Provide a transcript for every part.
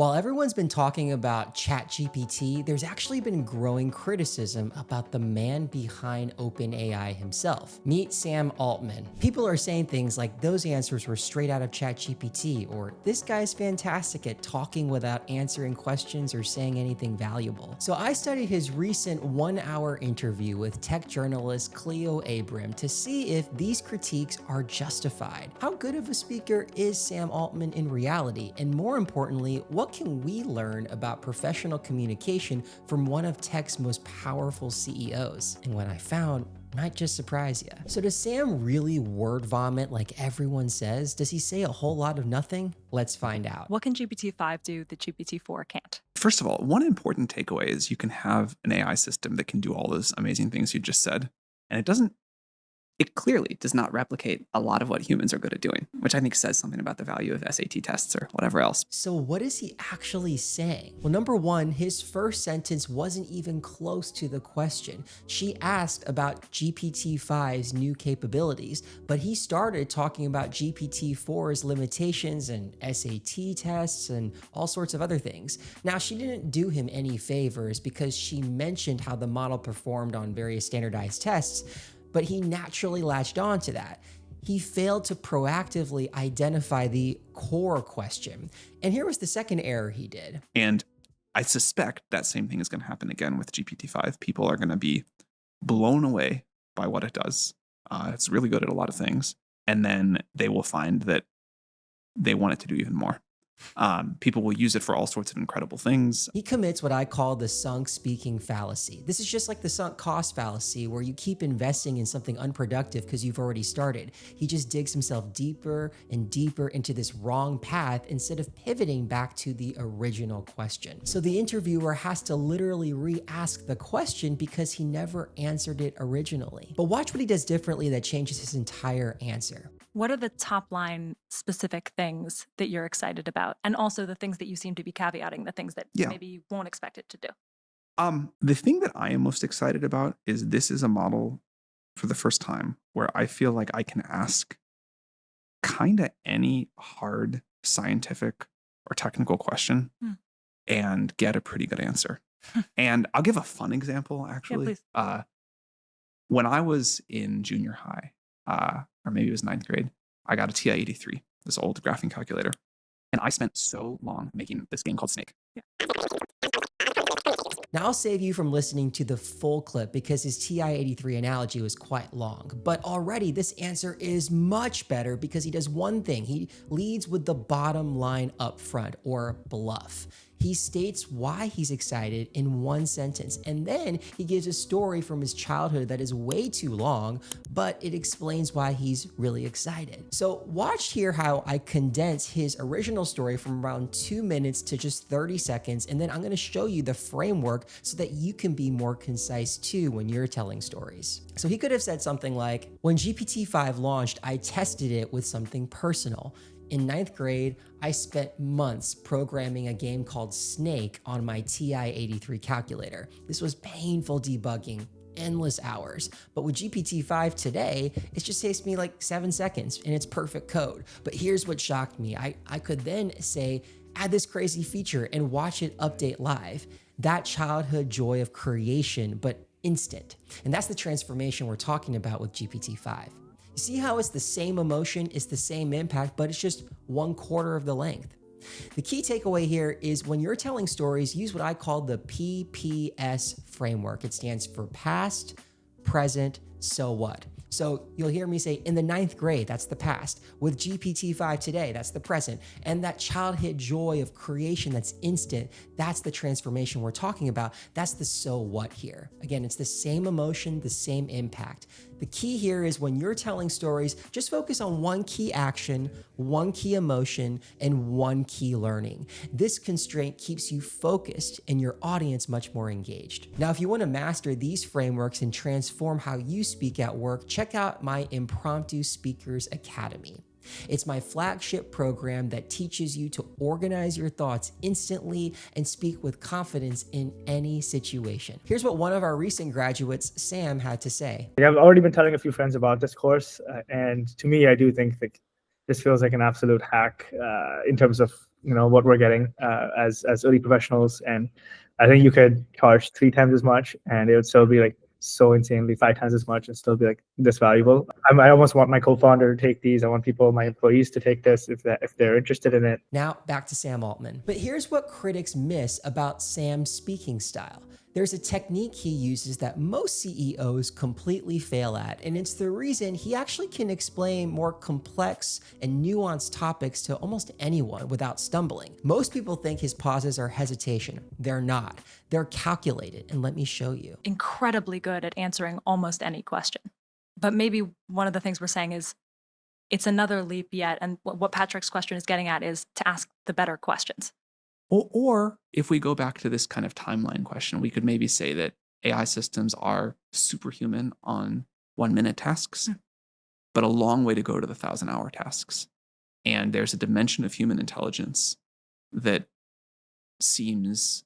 While everyone's been talking about ChatGPT, there's actually been growing criticism about the man behind OpenAI himself. Meet Sam Altman. People are saying things like those answers were straight out of ChatGPT, or this guy's fantastic at talking without answering questions or saying anything valuable. So I studied his recent 1-hour interview with tech journalist Cleo Abram to see if these critiques are justified. How good of a speaker is Sam Altman in reality? And more importantly, what can we learn about professional communication from one of tech's most powerful CEOs? And what I found might just surprise you. So does Sam really word vomit like everyone says? Does he say a whole lot of nothing? Let's find out. What can GPT-5 do that GPT-4 can't? First of all, one important takeaway is you can have an AI system that can do all those amazing things you just said, and it clearly does not replicate a lot of what humans are good at doing, which I think says something about the value of SAT tests or whatever else. So what is he actually saying? Well, number one, his first sentence wasn't even close to the question. She asked about GPT-5's new capabilities, but he started talking about GPT-4's limitations and SAT tests and all sorts of other things. Now, she didn't do him any favors because she mentioned how the model performed on various standardized tests, but he naturally latched on to that. He failed to proactively identify the core question. And here was the second error he did. And I suspect that same thing is going to happen again with GPT-5. People are going to be blown away by what it does. It's really good at a lot of things. And then they will find that they want it to do even more. People will use it for all sorts of incredible things. He commits what I call the sunk speaking fallacy. This is just like the sunk cost fallacy, where you keep investing in something unproductive because you've already started. He just digs himself deeper and deeper into this wrong path instead of pivoting back to the original question. So the interviewer has to literally re-ask the question because he never answered it originally. But watch what he does differently that changes his entire answer. What are the top line specific things that you're excited about? And also the things that you seem to be caveating, the things that maybe you won't expect it to do. The thing that I am most excited about is this is a model for the first time where I feel like I can ask kind of any hard scientific or technical question and get a pretty good answer. And I'll give a fun example, actually. Yeah, when I was in junior high, or maybe it was 9th grade, I got a TI-83, this old graphing calculator. And I spent so long making this game called Snake. Yeah. Now I'll save you from listening to the full clip because his TI-83 analogy was quite long, but already this answer is much better because he does one thing. He leads with the bottom line up front, or bluff. He states why he's excited in one sentence, and then he gives a story from his childhood that is way too long, but it explains why he's really excited. So watch here how I condense his original story from around 2 minutes to just 30 seconds, and then I'm gonna show you the framework so that you can be more concise too when you're telling stories. So he could have said something like, when GPT-5 launched, I tested it with something personal. In 9th grade, I spent months programming a game called Snake on my TI-83 calculator. This was painful debugging, endless hours. But with GPT-5 today, it just takes me like 7 seconds and it's perfect code. But here's what shocked me. I could then say, add this crazy feature and watch it update live. That childhood joy of creation, but instant. And that's the transformation we're talking about with GPT-5. You see how it's the same emotion, it's the same impact, but it's just 1/4 of the length. The key takeaway here is when you're telling stories, use what I call the PPS framework. It stands for past, present, so what. So you'll hear me say in the 9th grade, that's the past. With GPT-5 today, that's the present. And that childhood joy of creation that's instant, that's the transformation we're talking about. That's the so what here. Again, it's the same emotion, the same impact. The key here is when you're telling stories, just focus on one key action, one key emotion, and one key learning. This constraint keeps you focused and your audience much more engaged. Now, if you want to master these frameworks and transform how you speak at work, check out my Impromptu Speakers Academy. It's my flagship program that teaches you to organize your thoughts instantly and speak with confidence in any situation. Here's what one of our recent graduates, Sam, had to say. I've already been telling a few friends about this course, and to me, I do think that this feels like an absolute hack in terms of what we're getting as early professionals, and I think you could charge 3 times as much, and it would still be like so insanely 5 times as much and still be like this valuable. I almost want my co-founder to take these. I want my employees to take this if they're interested in it. Now back to Sam Altman. But here's what critics miss about Sam's speaking style. There's a technique he uses that most CEOs completely fail at, and it's the reason he actually can explain more complex and nuanced topics to almost anyone without stumbling. Most people think his pauses are hesitation. They're not. They're calculated, and let me show you. Incredibly good at answering almost any question. But maybe one of the things we're saying is it's another leap yet, and what Patrick's question is getting at is to ask the better questions. Or if we go back to this kind of timeline question, we could maybe say that AI systems are superhuman on 1-minute tasks, but a long way to go to the 1,000-hour tasks. And there's a dimension of human intelligence that seems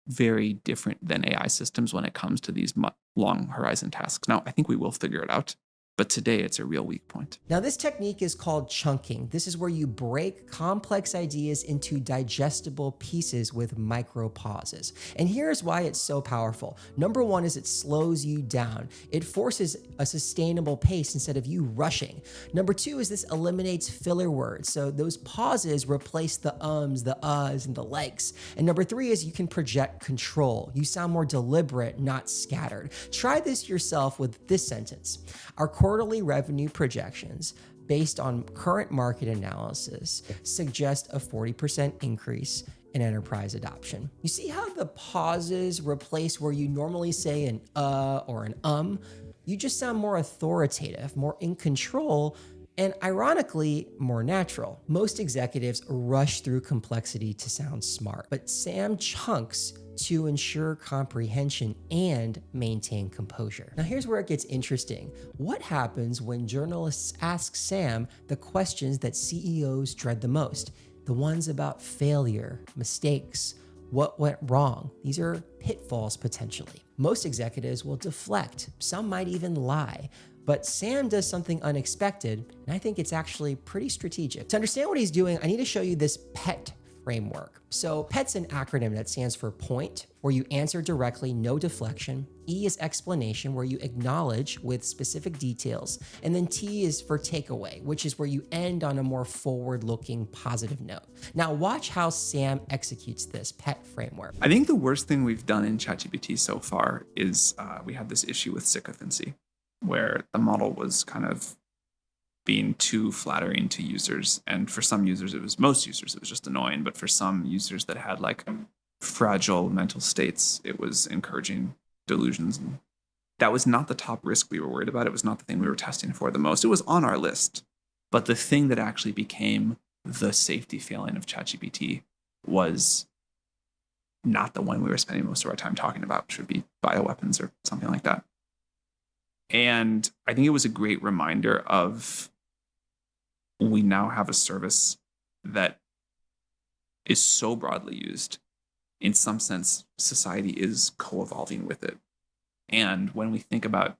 very different than AI systems when it comes to these long horizon tasks. Now, I think we will figure it out. But today it's a real weak point. Now, this technique is called chunking. This is where you break complex ideas into digestible pieces with micro pauses. And here's why it's so powerful. Number one is it slows you down. It forces a sustainable pace instead of you rushing. Number two is this eliminates filler words. So those pauses replace the ums, the uhs, and the likes. And number three is you can project control. You sound more deliberate, not scattered. Try this yourself with this sentence. Our quarterly revenue projections based on current market analysis suggest a 40% increase in enterprise adoption. You see how the pauses replace where you normally say an or an You just sound more authoritative, more in control, and ironically, more natural. Most executives rush through complexity to sound smart, but Sam chunks to ensure comprehension and maintain composure. Now here's where it gets interesting. What happens when journalists ask Sam the questions that CEOs dread the most? The ones about failure, mistakes, what went wrong. These are pitfalls potentially. Most executives will deflect. Some might even lie. But Sam does something unexpected, and I think it's actually pretty strategic. To understand what he's doing, I need to show you this PET framework. So PET's an acronym that stands for point, where you answer directly, no deflection. E is explanation, where you acknowledge with specific details. And then T is for takeaway, which is where you end on a more forward-looking positive note. Now watch how Sam executes this PET framework. I think the worst thing we've done in ChatGPT so far is we had this issue with sycophancy, where the model was kind of being too flattering to users. And for some users, most users, it was just annoying. But for some users that had like fragile mental states, it was encouraging delusions. And that was not the top risk we were worried about. It was not the thing we were testing for the most. It was on our list. But the thing that actually became the safety failing of ChatGPT was not the one we were spending most of our time talking about, which would be bioweapons or something like that. And I think it was a great reminder of we now have a service that is so broadly used. In some sense, society is co-evolving with it. And when we think about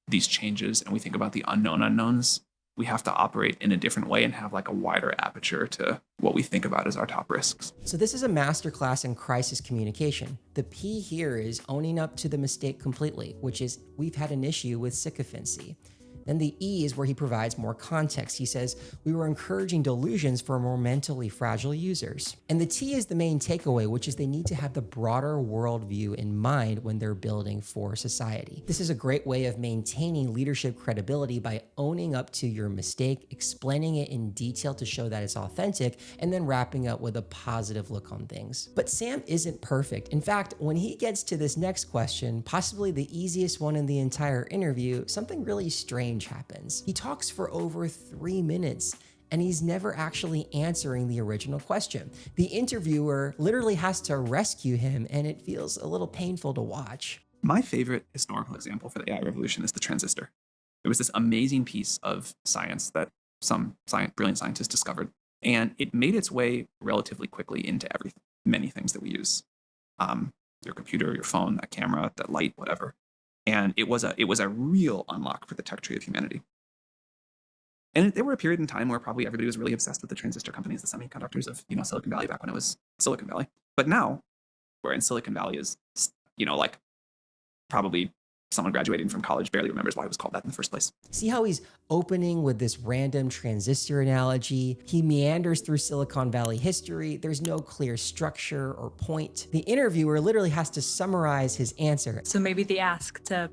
these changes and we think about the unknown unknowns, we have to operate in a different way and have like a wider aperture to what we think about as our top risks. So this is a masterclass in crisis communication. The P here is owning up to the mistake completely, which is we've had an issue with sycophancy. Then the E is where he provides more context. He says, we were encouraging delusions for more mentally fragile users. And the T is the main takeaway, which is they need to have the broader worldview in mind when they're building for society. This is a great way of maintaining leadership credibility by owning up to your mistake, explaining it in detail to show that it's authentic, and then wrapping up with a positive look on things. But Sam isn't perfect. In fact, when he gets to this next question, possibly the easiest one in the entire interview, something really strange happens. He talks for over 3 minutes and he's never actually answering the original question. The interviewer literally has to rescue him and it feels a little painful to watch. My favorite historical example for the AI revolution is the transistor. It was this amazing piece of science that some brilliant scientists discovered, and it made its way relatively quickly into many things that we use. Your computer, your phone, that camera, that light, whatever. And it was a real unlock for the tech tree of humanity. And there were a period in time where probably everybody was really obsessed with the transistor companies, the semiconductors of, Silicon Valley back when it was Silicon Valley. But now, we're in Silicon Valley is, like probably someone graduating from college barely remembers why it was called that in the first place. See how he's opening with this random transistor analogy? He meanders through Silicon Valley history. There's no clear structure or point. The interviewer literally has to summarize his answer. So maybe the ask to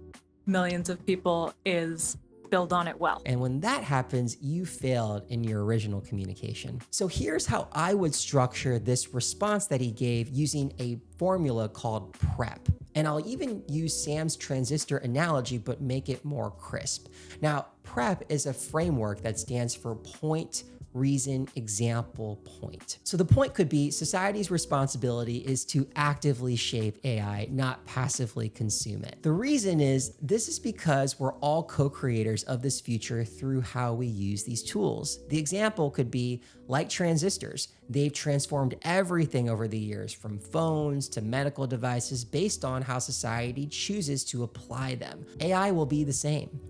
millions of people is build on it well. And when that happens, you failed in your original communication. So here's how I would structure this response that he gave using a formula called PREP. And I'll even use Sam's transistor analogy, but make it more crisp. Now, PREP is a framework that stands for point, reason, example, point. So the point could be society's responsibility is to actively shape AI, not passively consume it. The reason is this is because we're all co-creators of this future through how we use these tools. The example could be like transistors. They've transformed everything over the years, from phones to medical devices, based on how society chooses to apply them. AI will be the same.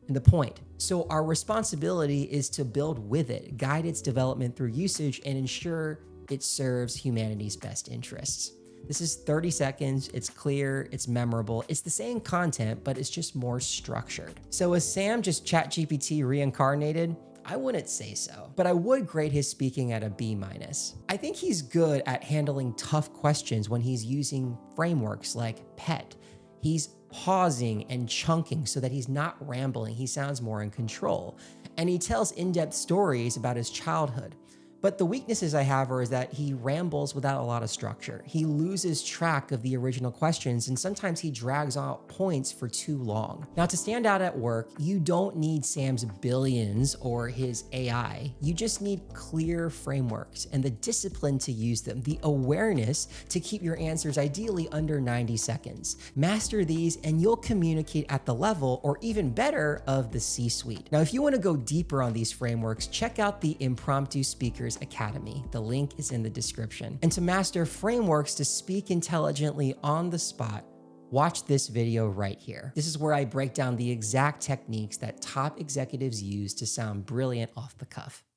And the point. So our responsibility is to build with it, guide its development through usage, and ensure it serves humanity's best interests. This is 30 seconds, it's clear, it's memorable, it's the same content, but it's just more structured. So is Sam just ChatGPT reincarnated? I wouldn't say so, but I would grade his speaking at a B-. I think he's good at handling tough questions when he's using frameworks like PET. He's pausing and chunking so that he's not rambling. He sounds more in control. And he tells in-depth stories about his childhood. But the weaknesses I have are that he rambles without a lot of structure. He loses track of the original questions, and sometimes he drags out points for too long. Now, to stand out at work, you don't need Sam's billions or his AI. You just need clear frameworks and the discipline to use them, the awareness to keep your answers ideally under 90 seconds. Master these and you'll communicate at the level, or even better, of the C-suite. Now, if you want to go deeper on these frameworks, check out the Impromptu Speakers Academy. The link is in the description. And to master frameworks to speak intelligently on the spot, watch this video right here. This is where I break down the exact techniques that top executives use to sound brilliant off the cuff.